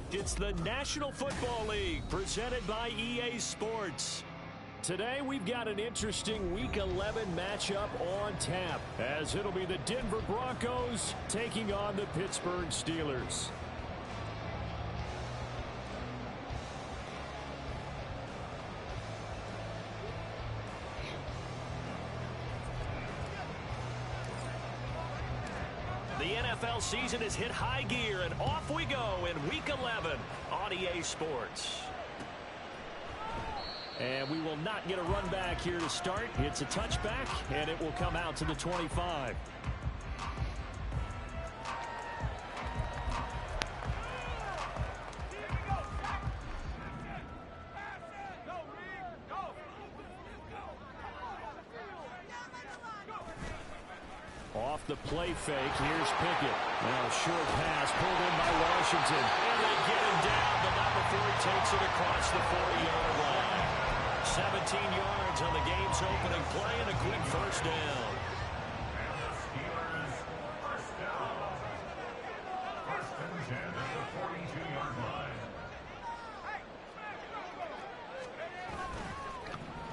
It's the National Football League presented by EA Sports. Today we've got an interesting Week 11 matchup on tap, as it'll be the Denver Broncos taking on the Pittsburgh Steelers. The NFL season has hit high gear, and off we go in Week 11 on EA Sports. And we will not get a run back here to start. It's a touchback, and it will come out to the 25. Off the play fake, here's Pickett. Now a short pass pulled in by Washington. And they get him down, but not before he takes it across the 40-yard line. 17 yards on the game's opening play and a quick first down.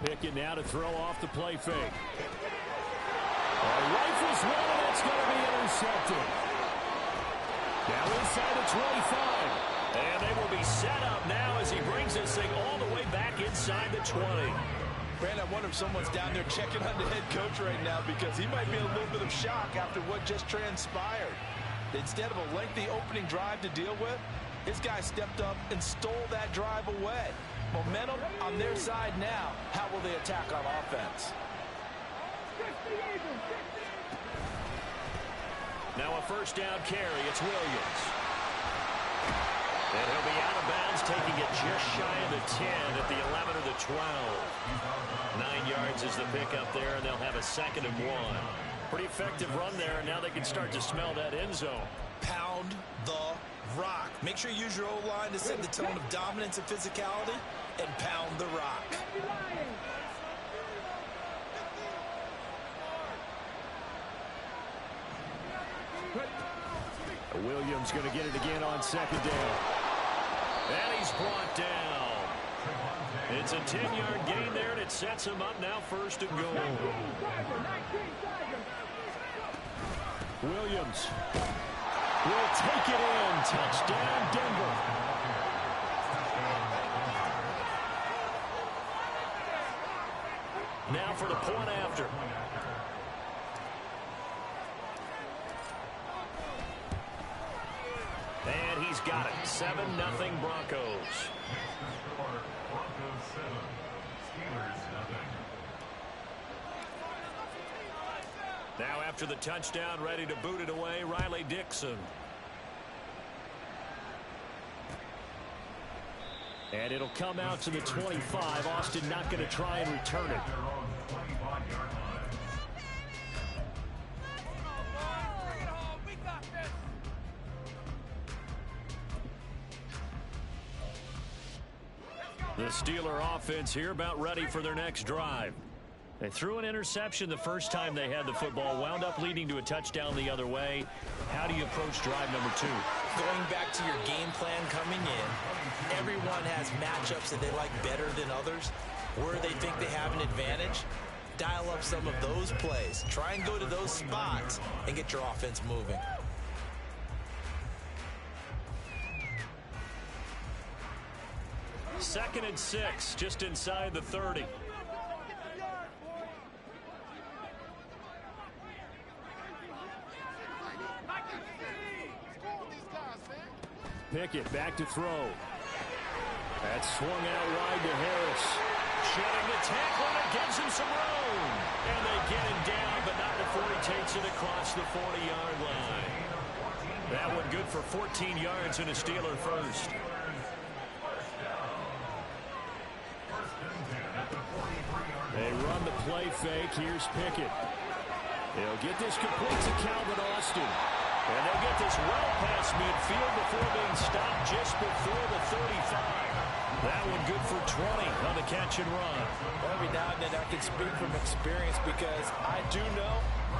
Pickett now to throw off the play fake. Rifles one, and it's going to be intercepted. Now inside the 25. And they will be set up now as he brings this thing all the way back inside the 20. Brand, I wonder if someone's down there checking on the head coach right now, because he might be in a little bit of shock after what just transpired. Instead of a lengthy opening drive to deal with, this guy stepped up and stole that drive away. Momentum on their side now. How will they attack on offense? Now a first down carry. It's Williams. And he'll be out of bounds, taking it just shy of the 10 at the 11 or the 12. 9 yards is the pickup there, and they'll have a 2nd and 1. Pretty effective run there, and now they can start to smell that end zone. Pound the rock. Make sure you use your O-line to set the tone of dominance and physicality, and pound the rock. Williams going to get it again on 2nd down. And he's brought down. It's a 10-yard gain there, and it sets him up now 1st and goal. Williams will take it in. Touchdown, Denver. Now for the point after. And he's got it. 7-0 Broncos. Now after the touchdown, ready to boot it away, Riley Dixon. And it'll come out to the 25. Austin not going to try and return it. The Steeler offense here about ready for their next drive. They threw an interception the first time they had the football, wound up leading to a touchdown the other way. How do you approach drive number 2? Going back to your game plan coming in, everyone has matchups that they like better than others, where they think they have an advantage. Dial up some of those plays. Try and go to those spots and get your offense moving. Second and 6, just inside the 30. Pickett back to throw. That's swung out wide to Harris. Shedding the tackle, and it gives him some room. And they get him down, but not before he takes it across the 40-yard line. That one good for 14 yards and a Steeler first. They run the play fake. Here's Pickett. They'll get this complete to Calvin Austin. And they'll get this well past midfield before being stopped just before the 35. That one good for 20 on the catch and run. Every now and then I can speak from experience, because I do know,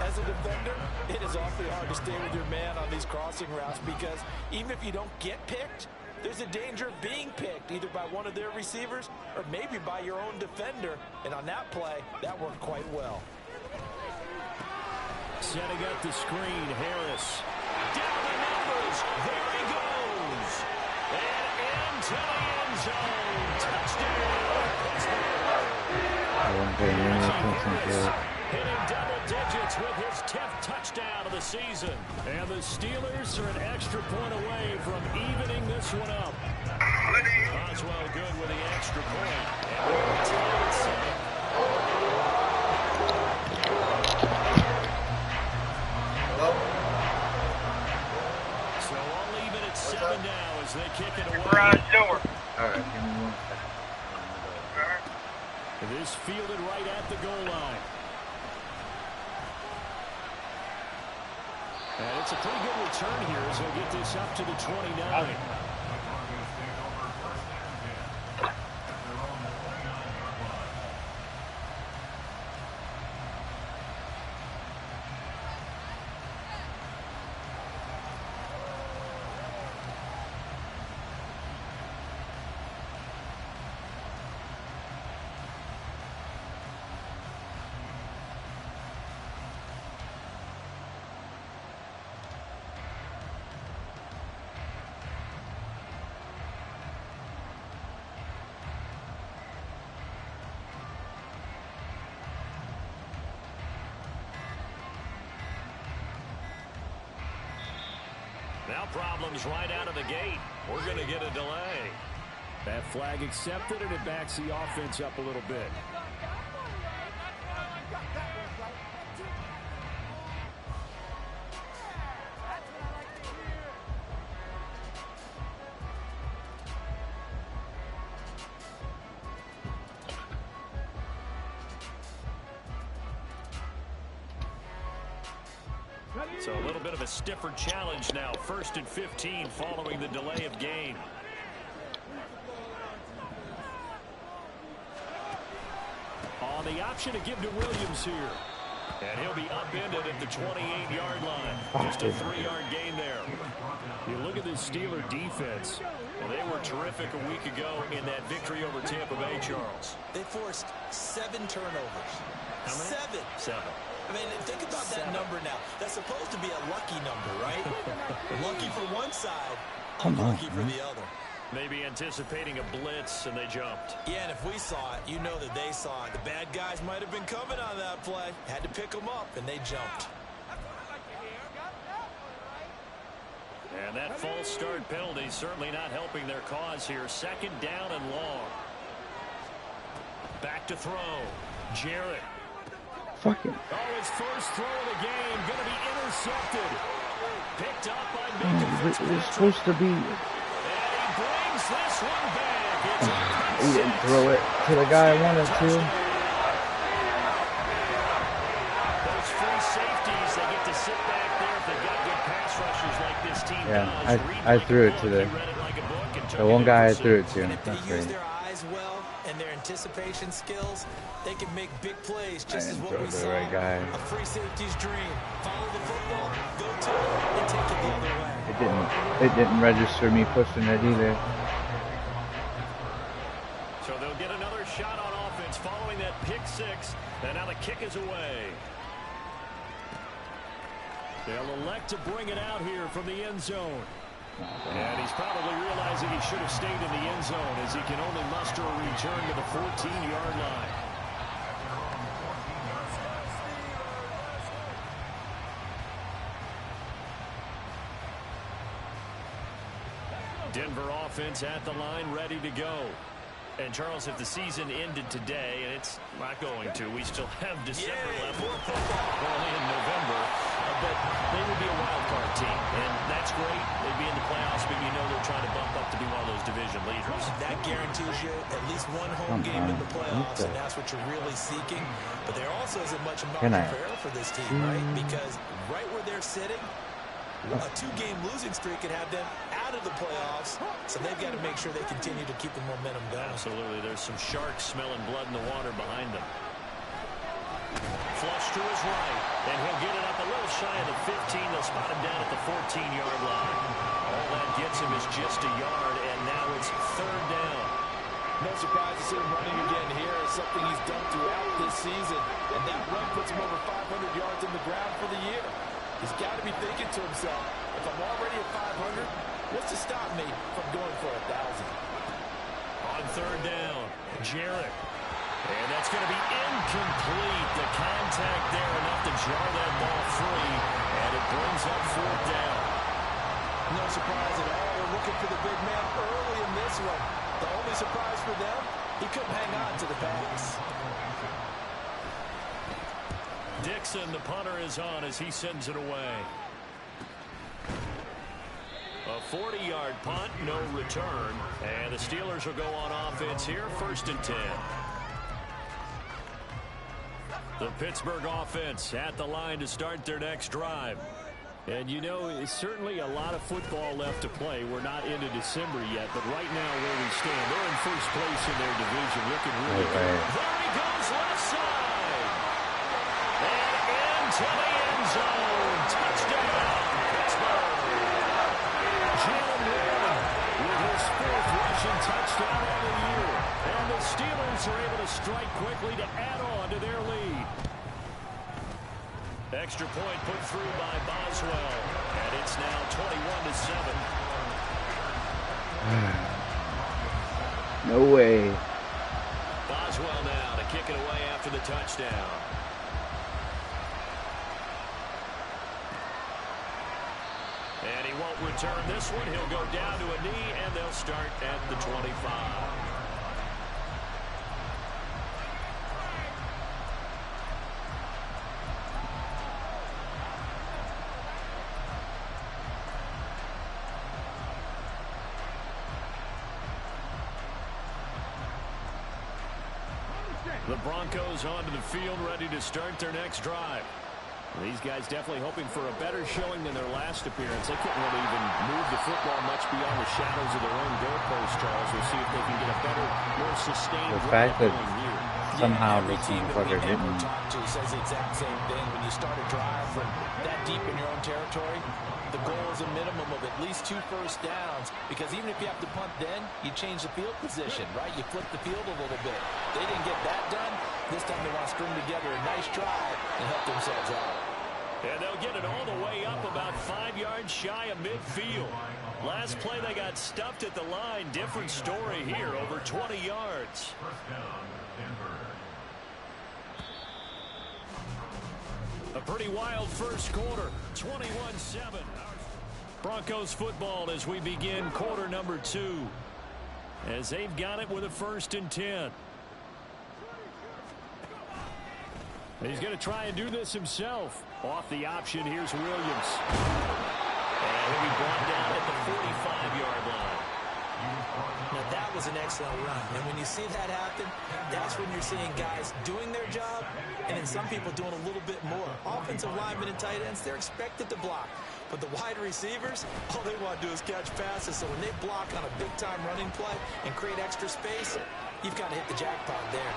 as a defender, it is awfully hard to stay with your man on these crossing routes, because even if you don't get picked, there's a danger of being picked either by one of their receivers or maybe by your own defender. And on that play, that worked quite well. Setting up the screen, Harris. Down the numbers. There he goes. And into the end zone. Touchdown, Pittsburgh. Hitting double digits with his 10th touchdown of the season. And the Steelers are an extra point away from evening this one up. Oswell good with the extra point. And we're tied at 7. So all even at 7 now as they kick it away. Garage door. All right, give me 1 second. This fielded right at the goal line. And it's a pretty good return here as they'll get this up to the 29. Now problems right out of the gate. We're going to get a delay. That flag accepted, and it backs the offense up a little bit. So a little bit of a stiffer challenge now. 1st and 15 following the delay of game. On the option to give to Williams here. And he'll be upended at the 28-yard line. Just a 3-yard gain there. You look at this Steeler defense. Well, they were terrific a week ago in that victory over Tampa Bay, Charles. They forced 7 turnovers. How many? 7. I mean, think about that number now. That's supposed to be a lucky number, right? Lucky for one side, unlucky for the other. Maybe anticipating a blitz, and they jumped. Yeah, and if we saw it, you know that they saw it. The bad guys might have been coming on that play. Had to pick them up, and they jumped. And that false start penalty certainly not helping their cause here. 2nd down and long. Back to throw. Jarrett. Fucking. Oh, his first throw of the game going to be intercepted. Picked up by Minka. It's supposed to be. And he brings this one back. He didn't throw it to the guy I wanted to. Those free safeties, they get to sit back there if they've got good pass rushers like this team. Yeah, I threw it to the one guy I threw it to. If they use their eyes well and their anticipation skills, they can make big plays, just as what we saw. Right guy. A free safety's dream. Follow the football, go to it, and take it the other way. It didn't register me pushing it either. So they'll get another shot on offense following that pick 6, and now the kick is away. They'll elect to bring it out here from the end zone. And he's probably realizing he should have stayed in the end zone as he can only muster a return to the 14-yard line. Denver offense at the line, ready to go. And, Charles, if the season ended today, and it's not going to, we still have December left. Only in November. But they would be a wild card team, and that's great. They'd be in the playoffs, but you know they're trying to bump up to be one of those division leaders. That guarantees you at least one home game in the playoffs, and that's what you're really seeking. But there also isn't much margin for error for this team, right? Because right where they're sitting, a 2-game losing streak could have them out of the playoffs, so they've got to make sure they continue to keep the momentum going. Absolutely. There's some sharks smelling blood in the water behind them. Flush to his right, and he'll get it up a little shy of the 15. They'll spot him down at the 14-yard line. All that gets him is just a yard, and now it's 3rd down. No surprise to see him running again here. It's something he's done throughout this season. And that run puts him over 500 yards on the ground for the year. He's got to be thinking to himself, if I'm already at 500, what's to stop me from going for 1,000? On 3rd down, Jarrett. And that's going to be incomplete. The contact there enough to jar that ball free. And it brings up 4th down. No surprise at all. They're looking for the big man early in this one. The only surprise for them, he couldn't hang on to the pass. Dixon, the punter, is on as he sends it away. A 40-yard punt, no return. And the Steelers will go on offense here, 1st and 10. The Pittsburgh offense at the line to start their next drive. And you know, it's certainly a lot of football left to play. We're not into December yet, but right now where we stand, they're in 1st place in their division, looking really good. There he goes, left side. And into the end zone. Touchdown, Pittsburgh. Jalen Warren with his 4th rushing touchdown of the year. And the Steelers are able to strike quickly to add on to their lead. Extra point put through by Boswell. And it's now 21-7. No way. Boswell now to kick it away after the touchdown. And he won't return this one. He'll go down to a knee, and they'll start at the 25. The Broncos onto the field, ready to start their next drive. These guys definitely hoping for a better showing than their last appearance. They couldn't really even move the football much beyond the shadows of their own goalpost, Charles. We'll see if they can get a better, more sustained the fact that somehow every this team motherfucker that we ever didn't talked to says the exact same thing. When you start a drive from that deep in your own territory, the goal is a minimum of at least 2 first downs, because even if you have to punt then, you change the field position, right? You flip the field a little bit. They didn't get that done. This time they want to string together a nice drive and help themselves out. And they'll get it all the way up about 5 yards shy of midfield. Last play they got stuffed at the line. Different story here, over 20 yards. A pretty wild first quarter, 21-7. Broncos football as we begin quarter number 2. As they've got it with a 1st and 10. He's going to try and do this himself. Off the option, here's Williams. And he'll be brought down at the 45-yard line. Now that was an excellent run. And when you see that happen, that's when you're seeing guys doing their job and then some people doing a little bit more. Offensive linemen and tight ends, they're expected to block. But the wide receivers, all they want to do is catch passes. So when they block on a big-time running play and create extra space, you've got to hit the jackpot there.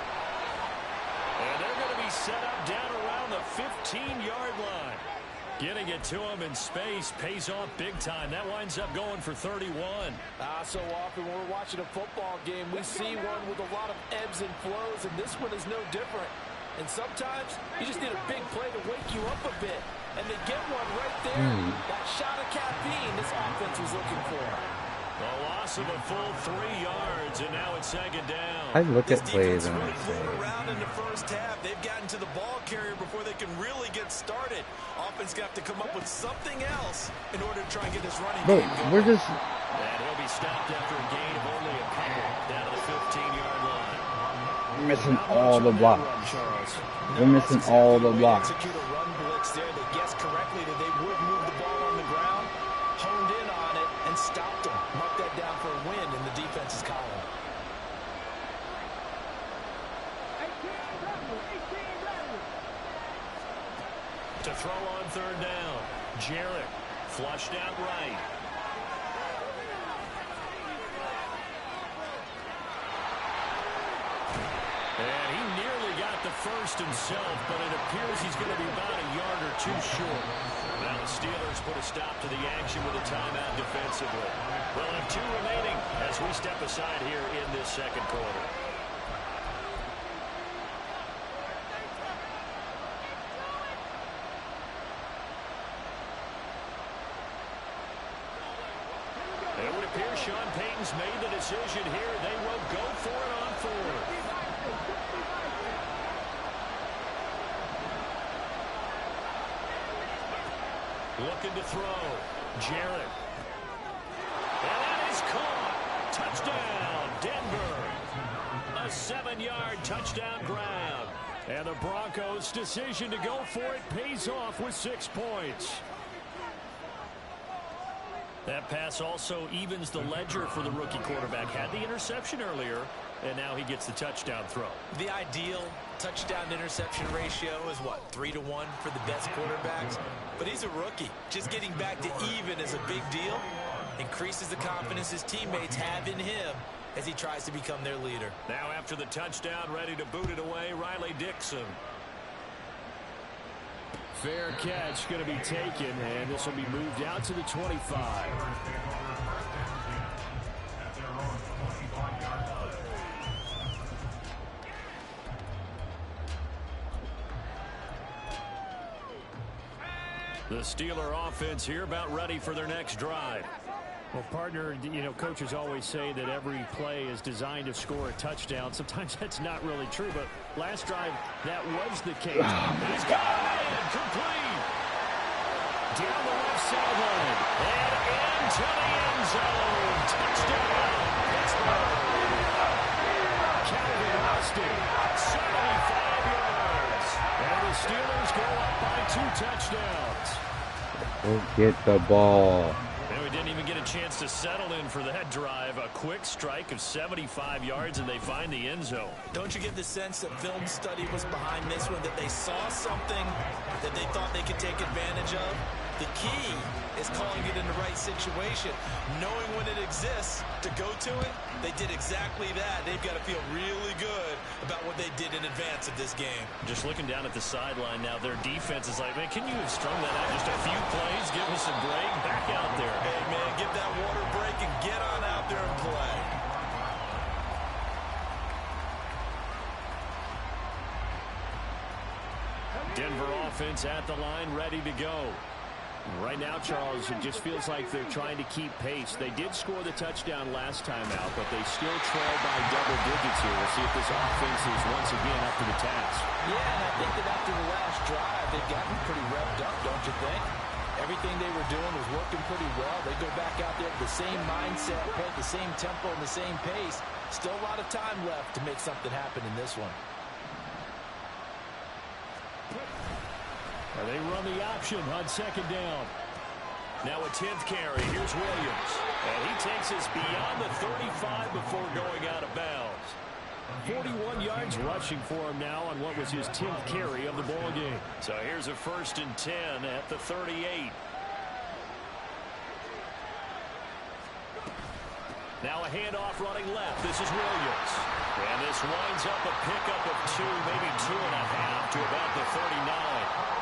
And they're going to be set up down around the 15-yard line. Getting it to him in space pays off big time. That winds up going for 31. So often when we're watching a football game, we see one with a lot of ebbs and flows, and this one is no different. And sometimes you just need a big play to wake you up a bit. And they get one right there. That shot of caffeine this offense was looking for. A loss of a full 3 yards, and now it's 2nd down. I look at plays and I say, around in the first half. They've gotten to the ball carrier before they can really get started. Offense got to come up with something else in order to try and get this running game going. we're just... And he'll be stopped after a gain of only a couple down to the 15-yard line. We're missing all the blocks. We're missing all the blocks. Execute a run blitz there. They guessed correctly that they would move the ball on the ground, honed in on it, and stopped them. Mark that down for a win in the defense's column. To throw on 3rd down, Jarrett flushed out right. And he nearly got the first himself, but it appears he's going to be about a yard or 2 short. Now the Steelers put a stop to the action with a timeout defensively. We'll have 2 remaining as we step aside here in this second quarter. It would appear Sean Payton's made the decision here. They will go for it on 4th. Looking to throw. Jarrett. And that is caught. Touchdown, Denver. A 7-yard touchdown grab. And the Broncos' decision to go for it pays off with 6 points. That pass also evens the ledger for the rookie quarterback. Had the interception earlier, and now he gets the touchdown throw. The ideal touchdown-interception ratio is, what, 3-to-1 for the best quarterbacks? But he's a rookie. Just getting back to even is a big deal. Increases the confidence his teammates have in him as he tries to become their leader. Now after the touchdown, ready to boot it away, Riley Dixon. Fair catch going to be taken, and this will be moved out to the 25. The Steeler offense here about ready for their next drive. Well, partner, you know, coaches always say that every play is designed to score a touchdown. Sometimes that's not really true, but last drive, that was the case. He's got it in, complete. Down the left sideline, and into the end zone. Touchdown, Pittsburgh. Calvin Austin, 75 yards. And the Steelers go up by 2 touchdowns. Go get the ball. And we didn't even get a chance to settle in for that drive. A quick strike of 75 yards, and they find the end zone. Don't you get the sense that film study was behind this one, that they saw something that they thought they could take advantage of? The key is calling it in the right situation, knowing when it exists to go to it. They did exactly that. They've got to feel really good about what they did in advance of this game. Just looking down at the sideline now, their defense is like, man, can you have strung that out just a few plays? Give us a break. Back out there. Hey, man, give that water break and get on out there and play. Denver offense at the line, ready to go. Right now, Charles, it just feels like they're trying to keep pace. They did score the touchdown last time out, but they still trail by double digits here. We'll see if this offense is once again up to the task. Yeah, and I think that after the last drive, they've gotten pretty revved up, don't you think? Everything they were doing was working pretty well. They go back out there with the same mindset, play at the same tempo and the same pace. Still a lot of time left to make something happen in this one. They run the option on 2nd down. Now a 10th carry. Here's Williams. And he takes us beyond the 35 before going out of bounds. 41 yards rushing for him now on what was his 10th carry of the ball game. So here's a 1st and 10 at the 38. Now a handoff running left. This is Williams. And this winds up a pickup of 2, maybe 2.5 to about the 39.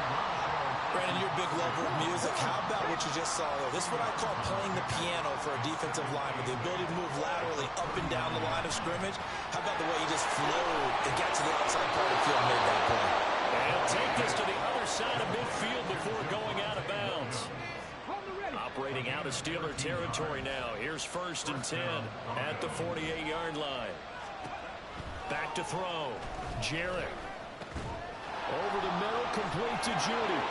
Brandon, you're a big lover of music. How about what you just saw, though? This is what I call playing the piano for a defensive lineman. The ability to move laterally up and down the line of scrimmage. How about the way he just flowed and got to the outside part of the field and made that play? And he'll take this to the other side of midfield before going out of bounds. Operating out of Steeler territory now. Here's 1st and 10 at the 48-yard line. Back to throw. Jarrett. Over the middle, complete to Judy.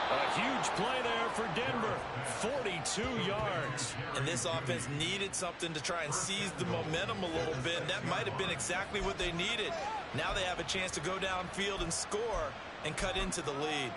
A huge play there for Denver. 42 yards. And this offense needed something to try and seize the momentum a little bit. And that might have been exactly what they needed. Now they have a chance to go downfield and score and cut into the lead.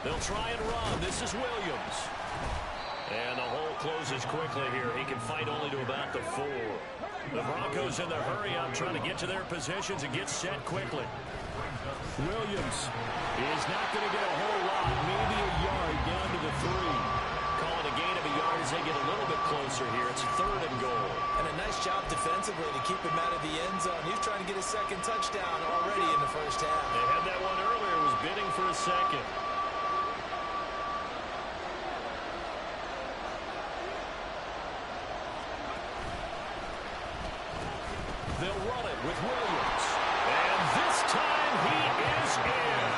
They'll try and run. This is Williams. And the hole closes quickly here. He can fight only to about the 4. The Broncos in the hurry-up trying to get to their positions and get set quickly. Williams is not going to get a whole lot. Maybe a yard down to the 3. Calling a gain of a yard as they get a little bit closer here. It's 3rd and goal. And a nice job defensively to keep him out of the end zone. He's trying to get his second touchdown already in the first half. They had that one earlier. Was bidding for a second. They'll run it with Williams. And this time he is in.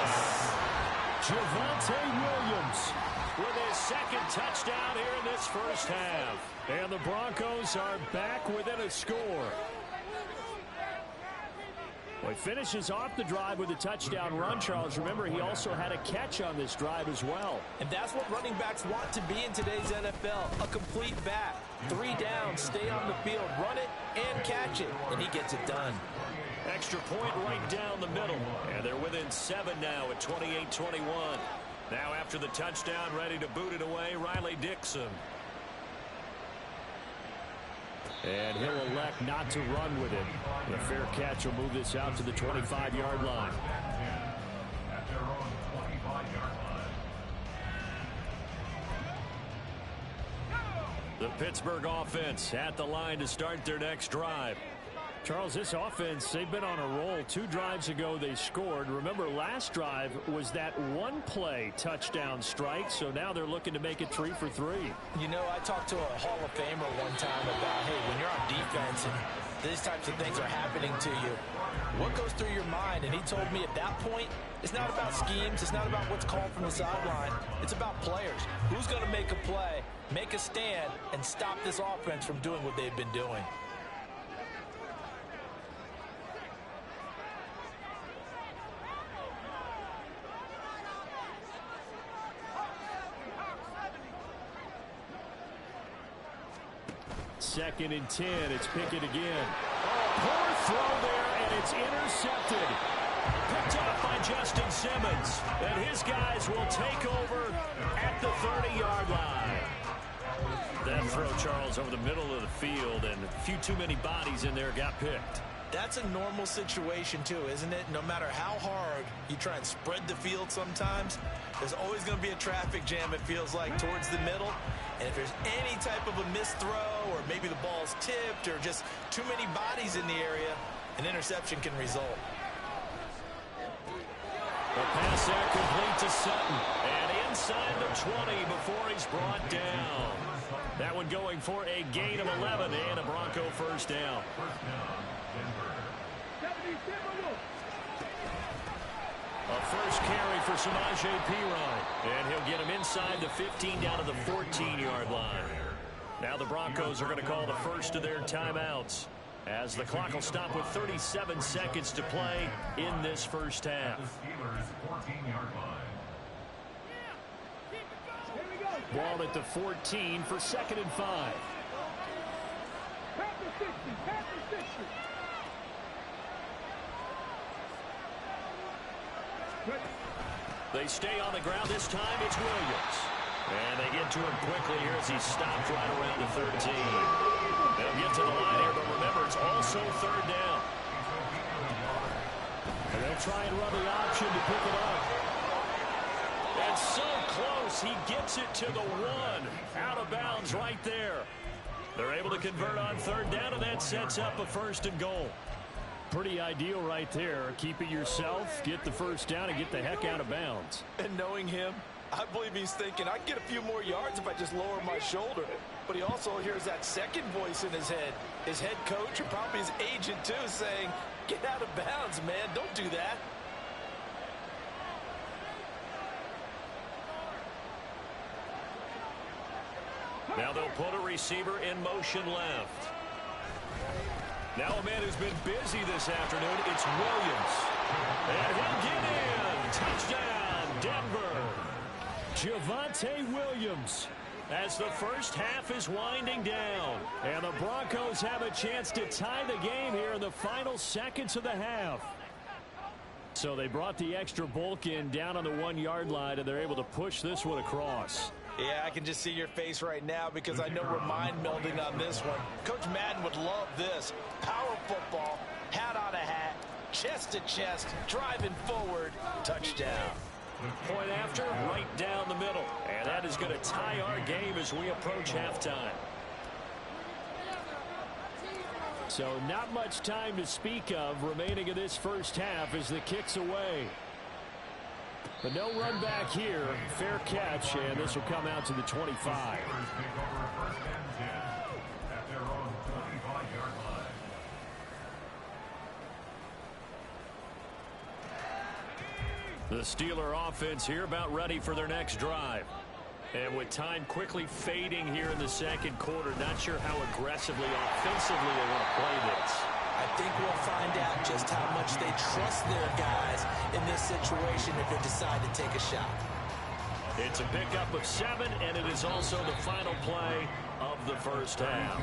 Javonte Williams with his second touchdown here in this first half. And the Broncos are back within a score. Well, he finishes off the drive with a touchdown run, Charles. Remember, he also had a catch on this drive as well. And that's what running backs want to be in today's NFL, a complete back. 3 downs, stay on the field, run it, and catch it. And he gets it done. Extra point right down the middle. And they're within 7 now at 28-21. Now after the touchdown, ready to boot it away, Riley Dixon. And he'll elect not to run with it. The fair catch will move this out to the 25-yard line. The Pittsburgh offense at the line to start their next drive. Charles, this offense, they've been on a roll. 2 drives ago they scored. Remember, last drive was that one-play touchdown strike, so now they're looking to make it 3 for 3. You know, I talked to a Hall of Famer one time about, hey, when you're on defense and these types of things are happening to you, what goes through your mind? And he told me at that point, it's not about schemes, it's not about what's called from the sideline. It's about players. Who's going to make a play, make a stand, and stop this offense from doing what they've been doing? Second and 10. It's Pickett again. Oh, poor throw there, and it's intercepted. Picked up by Justin Simmons. And his guys will take over at the 30-yard line. That throw, Charles, over the middle of the field, and a few too many bodies in there got picked. That's a normal situation, too, isn't it? No matter how hard you try and spread the field sometimes, there's always going to be a traffic jam, it feels like, towards the middle. And if there's any type of a missed throw or maybe the ball's tipped or just too many bodies in the area, an interception can result. The pass there complete to Sutton. And inside the 20 before he's brought down. That one going for a gain of 11 and a Bronco first down. A first carry for Samaje Perine. And he'll get him inside the 15 down to the 14-yard line. Now the Broncos are going to call the first of their timeouts, as the clock will stop with 37 seconds to play in this first half. Ball at the 14 for 2nd and 5. They stay on the ground. This time it's Williams. And they get to him quickly here as he stopped right around the 13. They'll get to the line here, but remember, it's also 3rd down. And they'll try and run the option to pick it up. That's so close. He gets it to the 1. Out of bounds right there. They're able to convert on 3rd down, and that sets up a 1st and goal. Pretty ideal right there. Keep it yourself, get the first down, and get the heck out of bounds. And knowing him, I believe he's thinking, I can get a few more yards if I just lower my shoulder. But he also hears that second voice in his head. His head coach, or probably his agent too, saying, get out of bounds, man. Don't do that. Now they'll put a receiver in motion left. Now a man who's been busy this afternoon, it's Williams. And he'll get in. Touchdown, Denver. Javonte Williams, as the first half is winding down. And the Broncos have a chance to tie the game here in the final seconds of the half. So they brought the extra bulk in down on the 1-yard line, and they're able to push this one across. Yeah, I can just see your face right now because I know we're mind melding on this one. Coach Madden would love this. Power football, hat on a hat, chest to chest, driving forward, touchdown. Point after, right down the middle. And that is going to tie our game as we approach halftime. So not much time to speak of remaining in this first half as the kick's away. But no run back here. Fair catch, and this will come out to the 25. The Steeler offense here about ready for their next drive. And with time quickly fading here in the second quarter, not sure how aggressively, offensively they want to play this. I think we'll find out just how much they trust their guys in this situation if they decide to take a shot. It's a pickup of 7, and it is also the final play of the first half.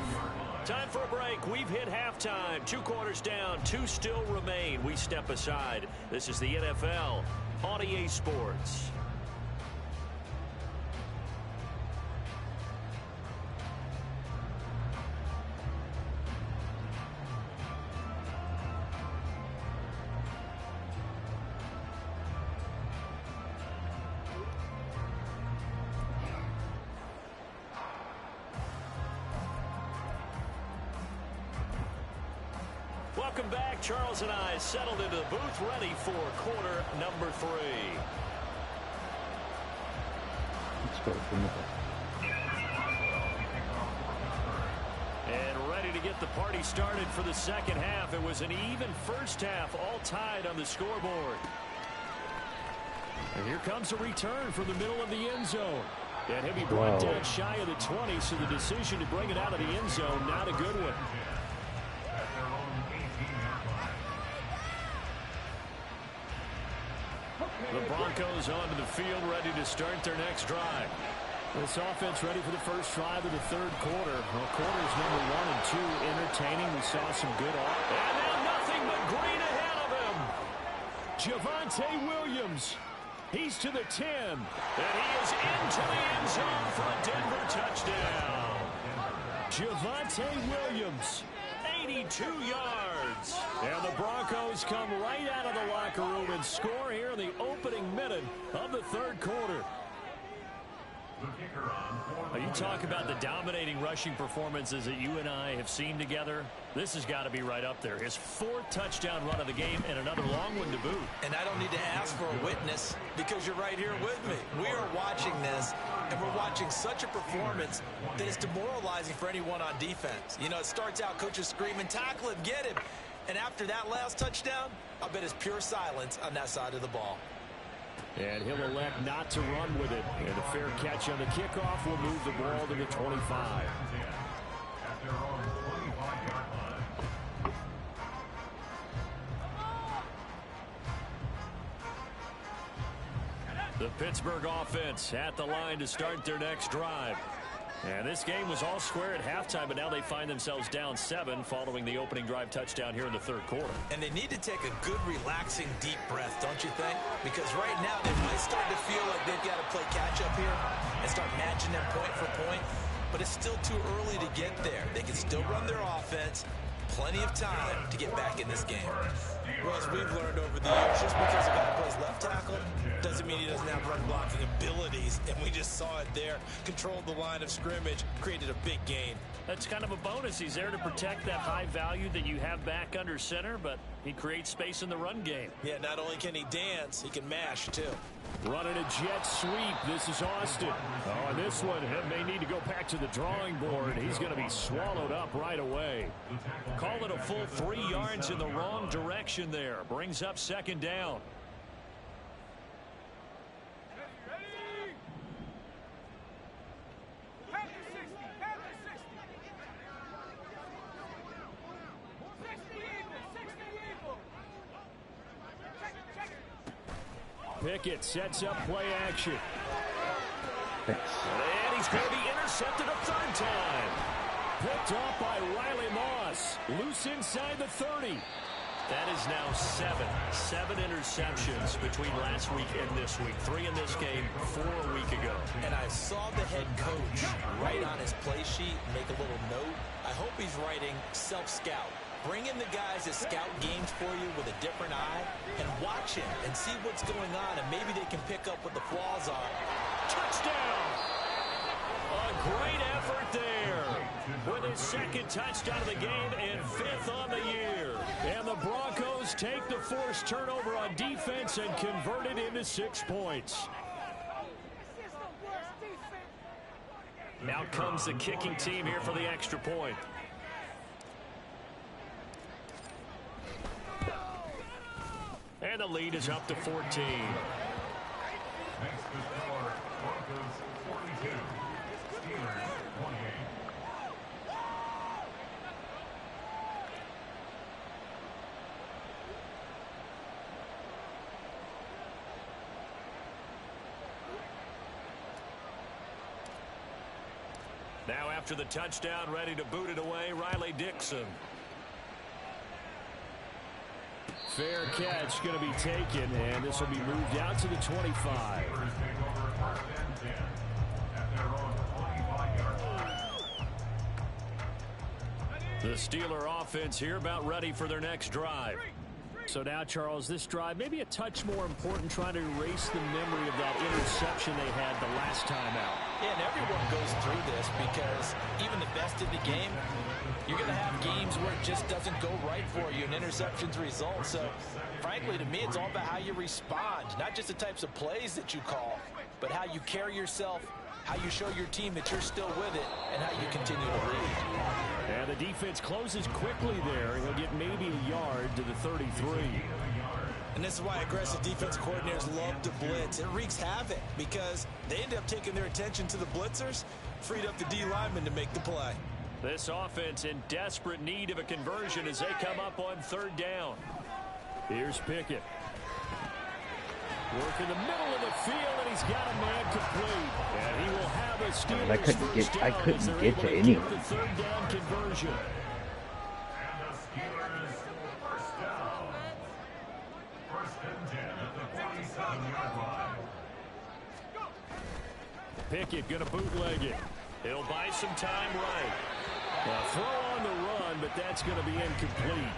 Time for a break. We've hit halftime. 2 quarters down, 2 still remain. We step aside. This is the NFL on EA Sports. Welcome back. Charles and I settled into the booth, ready for quarter number 3. Let's go. And ready to get the party started for the second half. It was an even first half, all tied on the scoreboard. And here comes a return from the middle of the end zone. And he'll be brought down shy of the 20, so the decision to bring it out of the end zone, not a good one. The Broncos onto the field, ready to start their next drive. This offense ready for the first drive of the third quarter. Well, quarters number 1 and 2 entertaining. We saw some good offense. And now nothing but green ahead of him. Javonte Williams. He's to the 10. And he is into the end zone for a Denver touchdown. Javonte Williams. 82 yards. And the Broncos come right out of the locker room and score here in the opening minute of the third quarter. You talk about the dominating rushing performances that you and I have seen together. This has got to be right up there. His 4th touchdown run of the game and another long one to boot. And I don't need to ask for a witness because you're right here with me. We are watching this, and we're watching such a performance that is demoralizing for anyone on defense. You know, it starts out coaches screaming, tackle him, get him. And after that last touchdown, I bet it's pure silence on that side of the ball. And he'll elect not to run with it. And a fair catch on the kickoff will move the ball to the 25. The Pittsburgh offense at the line to start their next drive. And this game was all square at halftime, but now they find themselves down 7 following the opening drive touchdown here in the third quarter. And they need to take a good, relaxing, deep breath, don't you think? Because right now they might start to feel like they've got to play catch-up here and start matching them point for point. But it's still too early to get there. They can still run their offense. Plenty of time to get back in this game. Well, as we've learned over the years, just because a guy plays left tackle doesn't mean he doesn't have run blocking abilities. And we just saw it there. Controlled the line of scrimmage, created a big gain. That's kind of a bonus. He's there to protect that high value that you have back under center, but he creates space in the run game. Yeah, not only can he dance, he can mash, too. Running a jet sweep. This is Austin. Oh, and this one may need to go back to the drawing board. He's going to be swallowed up right away. Call it a full 3 yards in the wrong direction there. Brings up second down. Pickett sets up play action. And he's going to be intercepted a third time. Picked off by Riley Moss. Loose inside the 30. That is now seven interceptions between last week and this week. 3 in this game, 4 a week ago. And I saw the head coach write on his play sheet, make a little note. I hope he's writing self-scout. Bring in the guys that scout games for you with a different eye and watch him and see what's going on, and maybe they can pick up what the flaws are. Touchdown! A great effort there with his second touchdown of the game and 5th on the year. And the Broncos take the forced turnover on defense and convert it into 6 points. Now comes the kicking team here for the extra point. And the lead is up to 14. Next to score, Broncos 42, Steelers 28. Now after the touchdown, ready to boot it away, Riley Dixon. Fair catch going to be taken, and this will be moved out to the 25. The Steeler offense here about ready for their next drive. So now, Charles, this drive maybe a touch more important, trying to erase the memory of that interception they had the last time out. Yeah, and everyone goes through this because even the best in the game, you're going to have games where it just doesn't go right for you and interceptions result. So, frankly, to me, it's all about how you respond, not just the types of plays that you call, but how you carry yourself, how you show your team that you're still with it, and how you continue to lead. And the defense closes quickly there. He'll get maybe a yard to the 33. And this is why aggressive defensive coordinators love to blitz. It wreaks havoc because they end up taking their attention to the blitzers, freed up the D lineman to make the play. This offense in desperate need of a conversion as they come up on 3rd down. Here's Pickett. Work in the middle of the field, and he's got a man complete. And he will have a Steelers I couldn't get to anyone. The 3rd down conversion. And the Steelers first down. 1st and 10 at the 47-yard line. Pickett going to bootleg it. He'll buy some time right. Throw on the run, but that's going to be incomplete.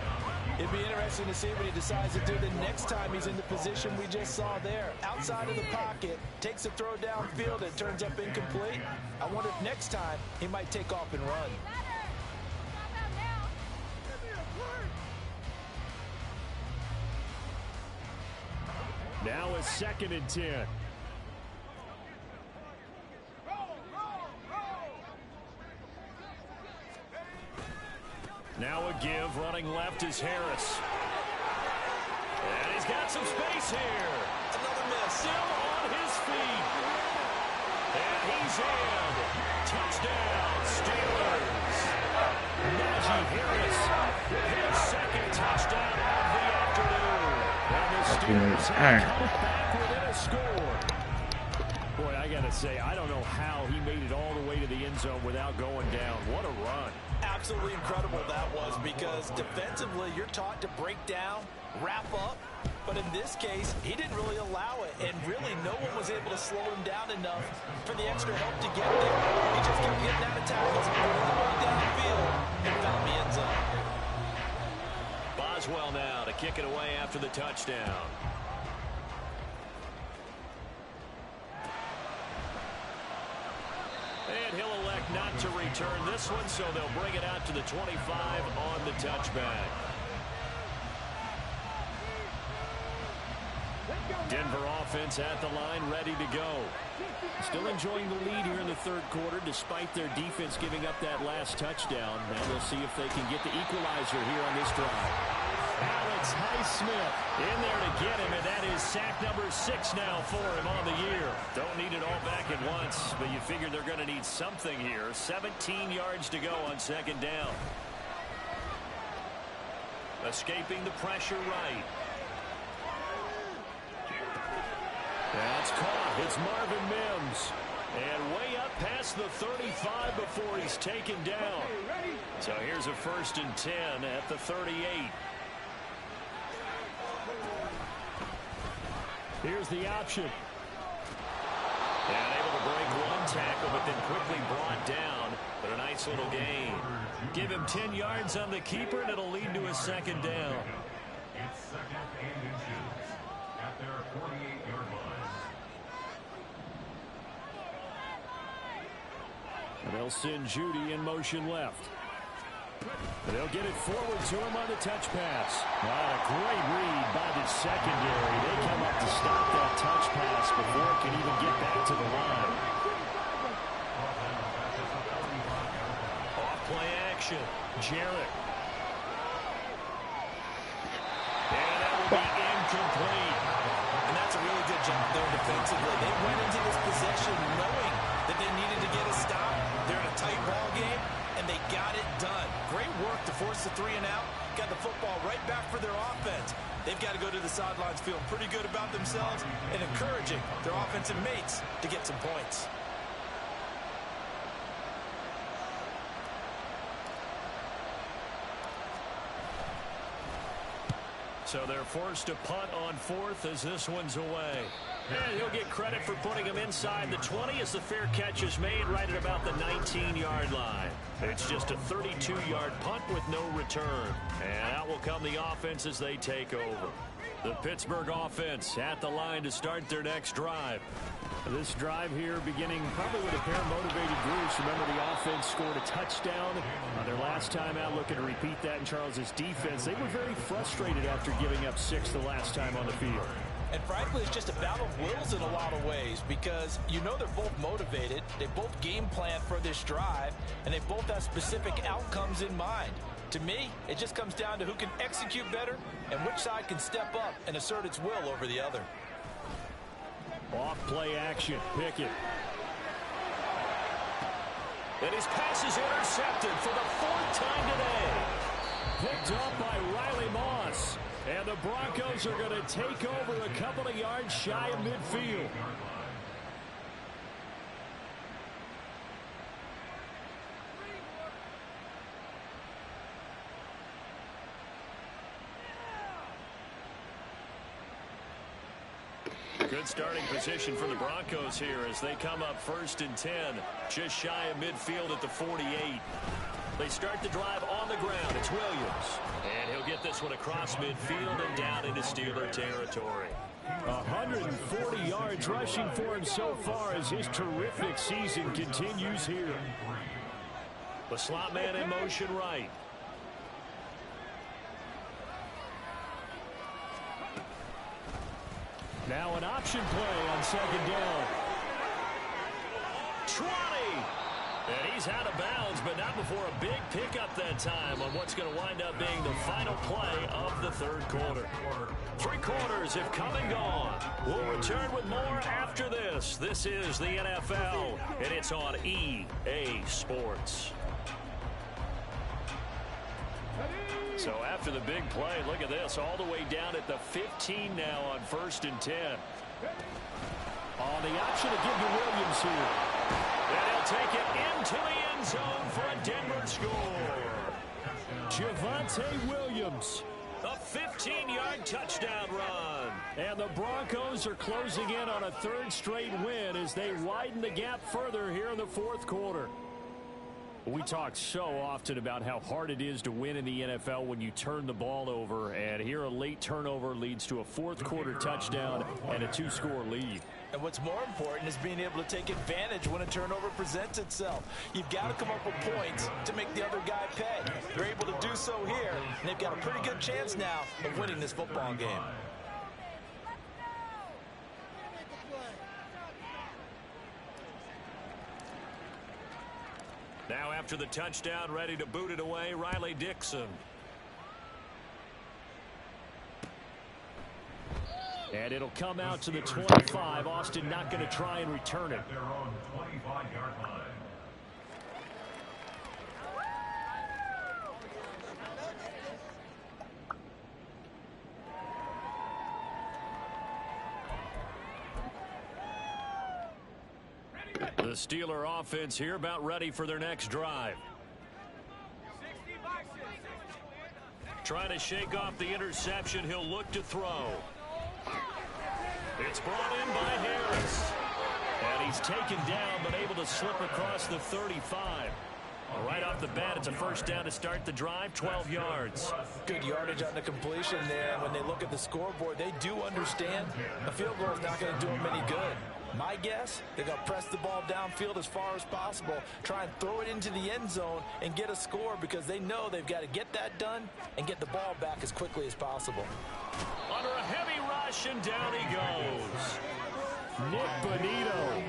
It'd be interesting to see what he decides to do the next time he's in the position we just saw there. Outside of the pocket, takes a throw downfield, it turns up incomplete. I wonder if next time he might take off and run. Now a 2nd and 10. Now a give, running left is Harris. And he's got some space here. Another miss. Still on his feet. And he's in. Touchdown, Steelers. Najee Harris, his 2nd touchdown of the afternoon. And the Steelers have come back within a score. Boy, I got to say, I don't know how he made it all the way to the end zone without going down. What a run. Absolutely incredible that was, because defensively you're taught to break down, wrap up, but in this case he didn't really allow it, and really no one was able to slow him down enough for the extra help to get there. He just kept getting out of tackles, putting the ball downfield, and found the end zone. Boswell now to kick it away after the touchdown. And he'll elect not to return this one, so they'll bring it out to the 25 on the touchback. Denver offense at the line, ready to go. Still enjoying the lead here in the 3rd quarter, despite their defense giving up that last touchdown. Now they'll see if they can get the equalizer here on this drive. Alex Highsmith in there to get him, and that is sack number 6 now for him on the year. Don't need it all back at once, but you figure they're going to need something here. 17 yards to go on 2nd down. Escaping the pressure right. That's caught. It's Marvin Mims. And way up past the 35 before he's taken down. So here's a 1st and 10 at the 38. Here's the option. And able to break one tackle, but then quickly brought down. But a nice little gain. Give him 10 yards on the keeper, and it'll lead to a second down. It's second and inches at their 48-yard line. And they'll send Judy in motion left. And they'll get it forward to him on the touch pass. Wow, a great read by the secondary. They come up to stop that touch pass before it can even get back to the line. Off play action. Jarrett. And that will be incomplete. And that's a really good job there defensively. They went into this possession knowing that they needed to get a stop. They're in a tight ball game, and they got it done. Great work to force the 3 and out. Got the football right back for their offense. They've got to go to the sidelines feeling pretty good about themselves and encouraging their offensive mates to get some points. So they're forced to punt on 4th as this one's away. And he'll get credit for putting him inside the 20 as the fair catch is made right at about the 19-yard line. It's just a 32-yard punt with no return. And out will come the offense as they take over. The Pittsburgh offense at the line to start their next drive. This drive here beginning probably with a pair of motivated groups. Remember, the offense scored a touchdown on their last time out, looking to repeat that in Charles's defense. They were very frustrated after giving up 6 the last time on the field. And frankly, it's just a battle of wills in a lot of ways because you know they're both motivated. They both game plan for this drive, and they both have specific outcomes in mind. To me, it just comes down to who can execute better and which side can step up and assert its will over the other. Off play action. Pickett. And his pass is intercepted for the 4th time today. Picked up by Riley Moss. And the Broncos are going to take over a couple of yards shy of midfield. Good starting position for the Broncos here as they come up 1st and 10, just shy of midfield at the 48. They start the drive on the ground. It's Williams. And he'll get this one across midfield and down into Steeler territory. 140 yards rushing for him so far as his terrific season continues here. The slot man in motion right. Now an option play on 2nd down. 20! And he's out of bounds, but not before a big pickup that time on what's going to wind up being the final play of the 3rd quarter. 3 quarters have come and gone. We'll return with more after this. This is the NFL, and it's on EA Sports. So after the big play, look at this, all the way down at the 15 now on 1st and 10. On the option to give to Williams here. And he'll take it into the end zone for a Denver score. Javonte Williams, a 15-yard touchdown run. And the Broncos are closing in on a 3rd straight win as they widen the gap further here in the 4th quarter. We talk so often about how hard it is to win in the NFL when you turn the ball over, and here a late turnover leads to a 4th quarter touchdown and a 2-score lead. And what's more important is being able to take advantage when a turnover presents itself. You've got to come up with points to make the other guy pay. They're able to do so here, and they've got a pretty good chance now of winning this football game. Now after the touchdown, ready to boot it away, Riley Dixon. And it'll come out to the 25. Austin not going to try and return it. Their own 25-yard line. The Steeler offense here about ready for their next drive. Trying to shake off the interception. He'll look to throw. It's brought in by Harris. And he's taken down, but able to slip across the 35. Right off the bat, it's a first down to start the drive, 12 yards. Good yardage on the completion there. And when they look at the scoreboard, they do understand a field goal is not going to do them any good. My guess, they're going to press the ball downfield as far as possible, try and throw it into the end zone and get a score because they know they've got to get that done and get the ball back as quickly as possible. Under a heavy rush, and down he goes. Nick Bonito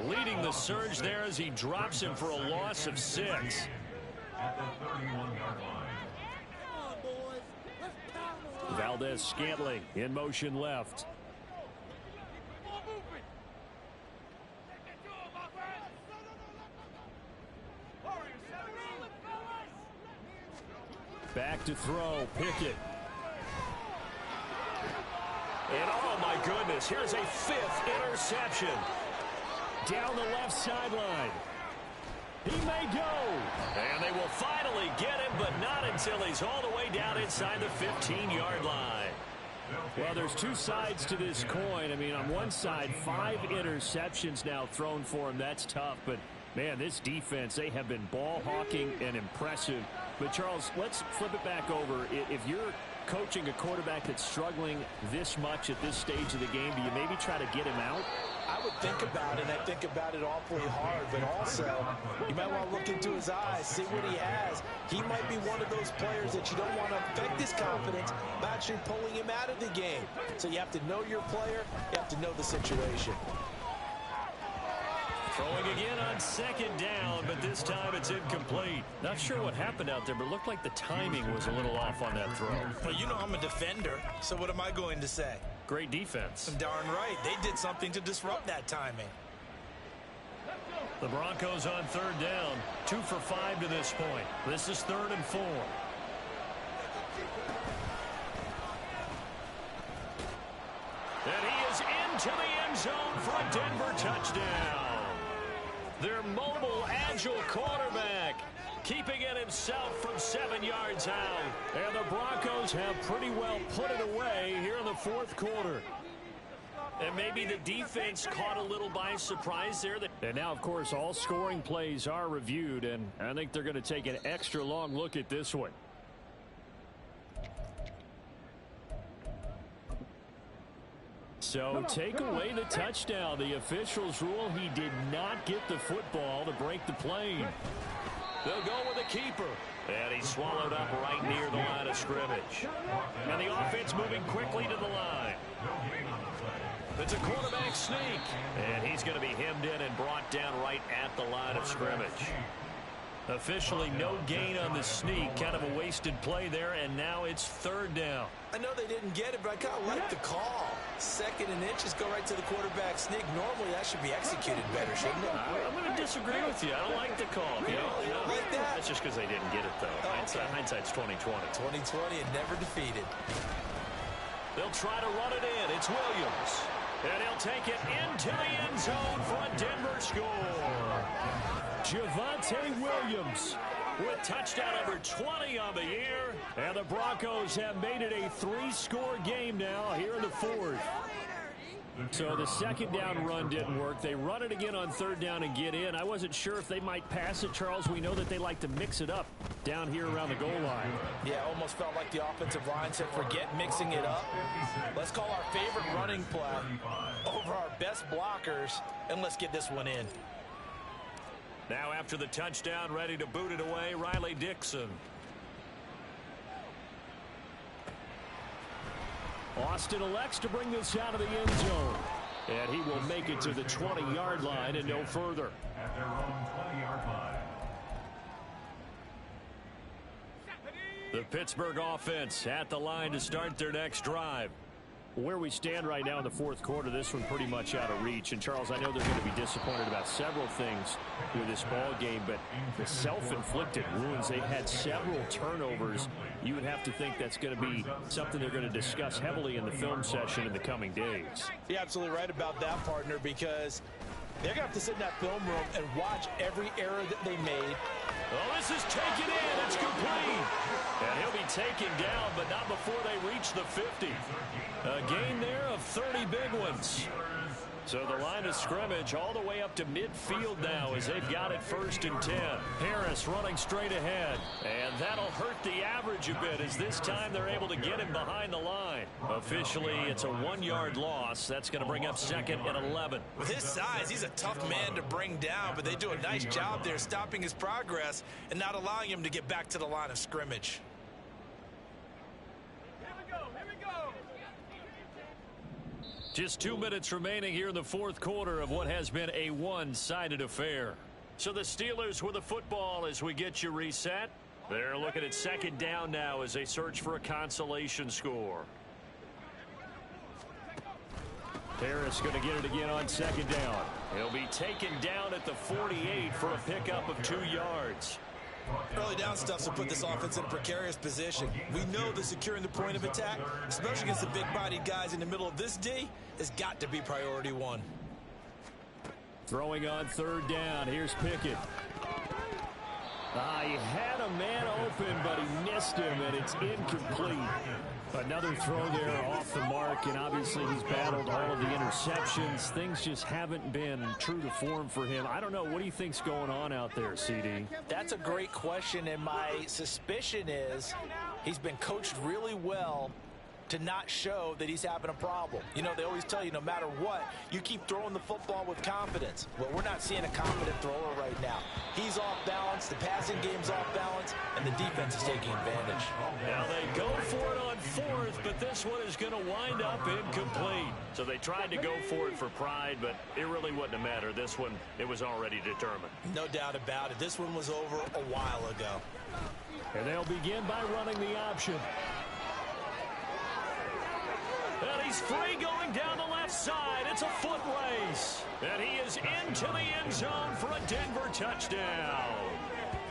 leading the surge there as he drops him for a loss of 6. At the 31-yard line. Valdez-Scantling in motion left. Back to throw, Pickett. And oh my goodness, here's a 5th interception. Down the left sideline. He may go. And they will finally get him, but not until he's all the way down inside the 15-yard line. Well, there's two sides to this coin. I mean, on one side, 5 interceptions now thrown for him. That's tough, but man, this defense, they have been ball hawking and impressive. But Charles, let's flip it back over. If you're coaching a quarterback that's struggling this much at this stage of the game, do you maybe try to get him out? I would think about it, and I think about it awfully hard, but also you might want to look into his eyes, see what he has. He might be one of those players that you don't want to affect his confidence by actually pulling him out of the game. So you have to know your player, you have to know the situation. Throwing again on 2nd down, but this time it's incomplete. Not sure what happened out there, but it looked like the timing was a little off on that throw. Well, you know I'm a defender, so what am I going to say? Great defense. Darn right. They did something to disrupt that timing. The Broncos on 3rd down. 2 for 5 to this point. This is 3rd and 4. And he is into the end zone for a Denver touchdown. Their mobile, agile quarterback keeping it himself from 7 yards out. And the Broncos have pretty well put it away here in the 4th quarter. And maybe the defense caught a little by surprise there. And now, of course, all scoring plays are reviewed, and I think they're going to take an extra long look at this one. So take away the touchdown. The officials rule he did not get the football to break the play. They'll go with the keeper. And he's swallowed up right near the line of scrimmage. And the offense moving quickly to the line. It's a quarterback sneak. And he's going to be hemmed in and brought down right at the line of scrimmage. Officially no gain on the sneak. Kind of a wasted play there, and now it's 3rd down. I know they didn't get it, but I kind of like the call. 2nd and inches, go right to the quarterback sneak. Normally that should be executed better, shouldn't it? I'm going to disagree with you. I don't like the call. You know, like that? That's just because they didn't get it, though. Oh, Hindsight's 20/20. 20/20 and never defeated. They'll try to run it in. It's Williams. And he'll take it into the end zone for a Denver score. Javonte Williams with touchdown number 20 on the year. And the Broncos have made it a 3-score game now here in the 4th. So the 2nd down run didn't work. They run it again on 3rd down and get in. I wasn't sure if they might pass it, Charles. We know that they like to mix it up down here around the goal line. Yeah, almost felt like the offensive line said, forget mixing it up. Let's call our favorite running play over our best blockers, and let's get this one in. Now after the touchdown, ready to boot it away, Riley Dixon. Austin elects to bring this out of the end zone. And he will make it to the 20-yard line and no further. At their own 20-yard line. The Pittsburgh offense at the line to start their next drive. Where we stand right now in the 4th quarter, this one pretty much out of reach. And, Charles, I know they're going to be disappointed about several things with this ball game, but the self-inflicted wounds, they've had several turnovers. You would have to think that's going to be something they're going to discuss heavily in the film session in the coming days. You're absolutely right about that, partner, because they're going to have to sit in that film room and watch every error that they made Oh, this is taken in. It's complete. And he'll be taken down, but not before they reach the 50. A gain there of 30 big ones. So the line of scrimmage all the way up to midfield now as they've got it 1st and 10. Harris running straight ahead. And that'll hurt the average a bit as this time they're able to get him behind the line. Officially, it's a 1-yard loss. That's going to bring up 2nd and 11. With his size, he's a tough man to bring down, but they do a nice job there stopping his progress and not allowing him to get back to the line of scrimmage. Just 2 minutes remaining here in the 4th quarter of what has been a one-sided affair. So the Steelers with the football as we get you reset. They're looking at 2nd down now as they search for a consolation score. Harris going to get it again on 2nd down. He'll be taken down at the 48 for a pickup of 2 yards. Early down stuff will put this offense in a precarious position. We know that securing the point of attack, especially against the big-bodied guys in the middle of this D, has got to be priority 1. Throwing on 3rd down. Here's Pickett. He had a man open, but he missed him, and it's incomplete. Another throw there off the mark, and obviously he's battled all of the interceptions. Things just haven't been true to form for him. I don't know. What do you think's going on out there, CD? That's a great question, and my suspicion is he's been coached really well to not show that he's having a problem. You know, they always tell you no matter what, you keep throwing the football with confidence. Well, we're not seeing a confident thrower right now. He's off balance, the passing game's off balance, and the defense is taking advantage. Now they go for it on 4th, but this one is going to wind up incomplete. So they tried to go for it for pride, but it really wouldn't have mattered. This one, it was already determined. No doubt about it. This one was over a while ago. And they'll begin by running the option. And he's free going down the left side. It's a foot race. And he is into the end zone for a Denver touchdown.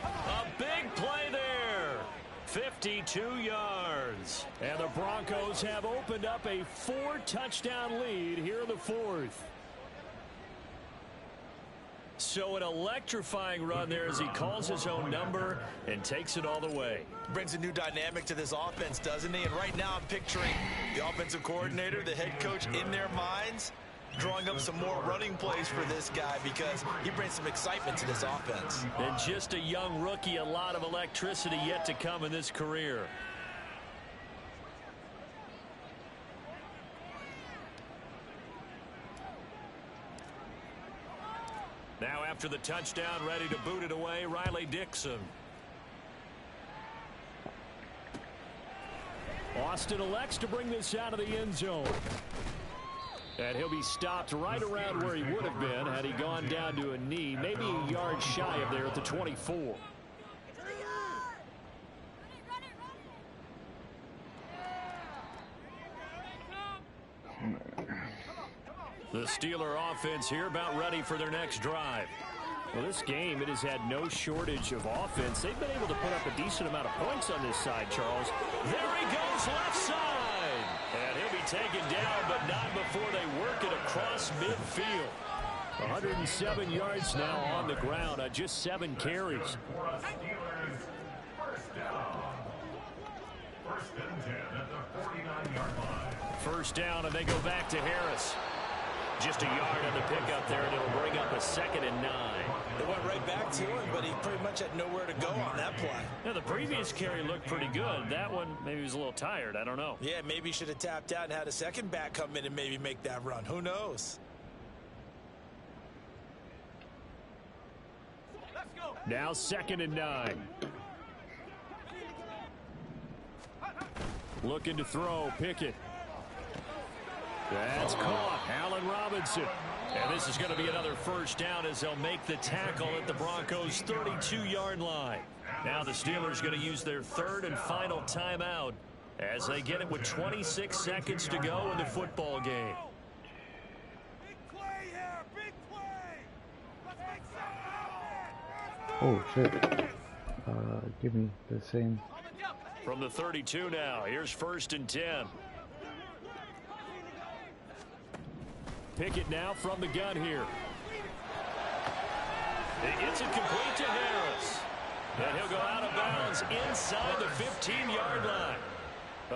A big play there. 52 yards. And the Broncos have opened up a 4-touchdown lead here in the 4th. So an electrifying run there as he calls his own number and takes it all the way. Brings a new dynamic to this offense, doesn't he? And right now I'm picturing the offensive coordinator, the head coach in their minds, drawing up some more running plays for this guy because he brings some excitement to this offense. And just a young rookie, a lot of electricity yet to come in this career. Now after the touchdown, ready to boot it away, Riley Dixon. Austin elects to bring this out of the end zone. And he'll be stopped right around where he would have been had he gone down to a knee, maybe a yard shy of there at the 24. The Steeler offense here about ready for their next drive. Well, this game, it has had no shortage of offense. They've been able to put up a decent amount of points on this side, Charles. There he goes, left side. And he'll be taken down, but not before they work it across midfield. 107 yards now on the ground on just 7 carries. First down. 1st and 10 at the 49-yard line. First down, and they go back to Harris. Just a yard on the pickup there, and it'll bring up a 2nd and 9. They went right back to him, but he pretty much had nowhere to go on that play. Now, the previous carry looked pretty good. That one, maybe he was a little tired. I don't know. Yeah, maybe he should have tapped out and had a second back come in and maybe make that run. Who knows? Now 2nd and 9. Looking to throw, Pickett. That's caught. Allen Robinson. And this is going to be another first down as they'll make the tackle at the Broncos' 32-yard line. Now the Steelers going to use their 3rd and final timeout as they get it with 26 seconds to go in the football game. Big play here, big play. Let's make Oh, shit. Give me the same. From the 32 now, here's 1st and 10. Pickett now from the gun here. It's incomplete to Harris. And he'll go out of bounds inside the 15-yard line.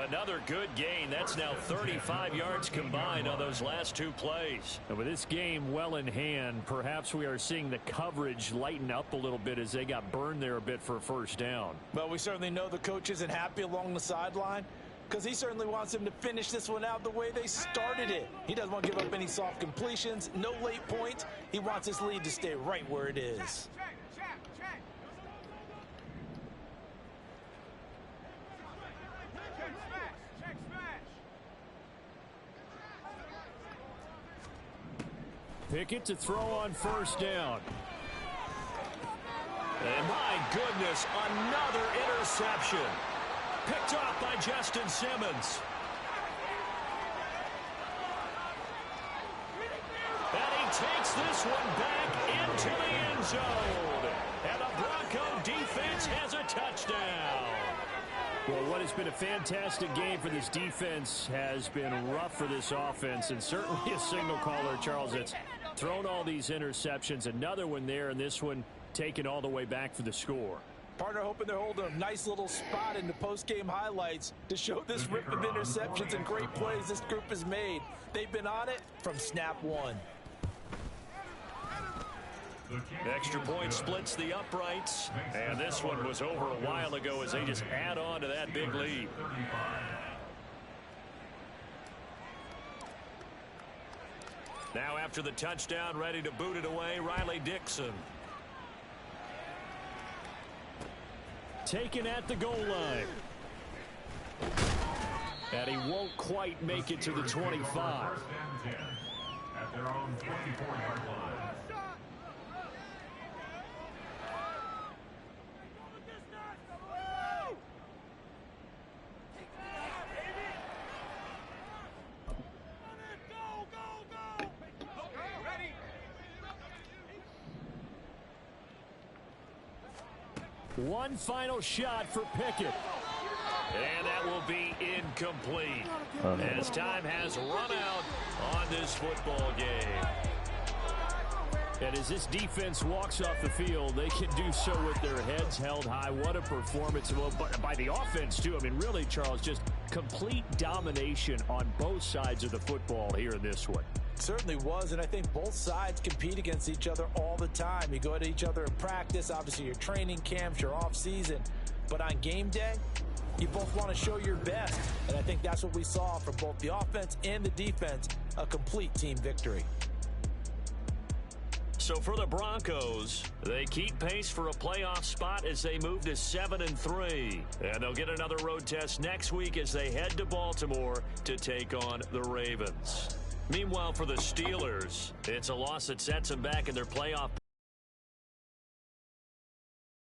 Another good gain. That's now 35 yards combined on those last two plays. And with this game well in hand, perhaps we are seeing the coverage lighten up a little bit as they got burned there a bit for a first down. Well, we certainly know the coach isn't happy along the sideline because he certainly wants them to finish this one out the way they started it. He doesn't want to give up any soft completions, no late points. He wants his lead to stay right where it is. Pickett to throw on first down. And my goodness, another interception. Picked off by Justin Simmons. And he takes this one back into the end zone. And the Bronco defense has a touchdown. Well, what has been a fantastic game for this defense has been rough for this offense, and certainly a signal caller, Charles, that's thrown all these interceptions. Another one there, and this one taken all the way back for the score. Partner hoping they're holding a nice little spot in the post-game highlights to show this rip of interceptions and great plays this group has made. They've been on it from snap one. Extra point splits the uprights, and this one was over a while ago as they just add on to that big lead. Now after the touchdown, ready to boot it away, Riley Dixon. Taken at the goal line. And he won't quite make it to the 25. At their own 24-yard line. One final shot for Pickett. And that will be incomplete as time has run out on this football game. And as this defense walks off the field, they can do so with their heads held high. What a performance by the offense, too. I mean, really, Charles, just complete domination on both sides of the football here in this one. Certainly was, and I think both sides compete against each other all the time. You go at each other in practice, obviously your training camps, your off season, but on game day, you both want to show your best, and I think that's what we saw from both the offense and the defense, a complete team victory. So for the Broncos, they keep pace for a playoff spot as they move to 7-3. And they'll get another road test next week as they head to Baltimore to take on the Ravens. Meanwhile, for the Steelers, it's a loss that sets them back in their playoff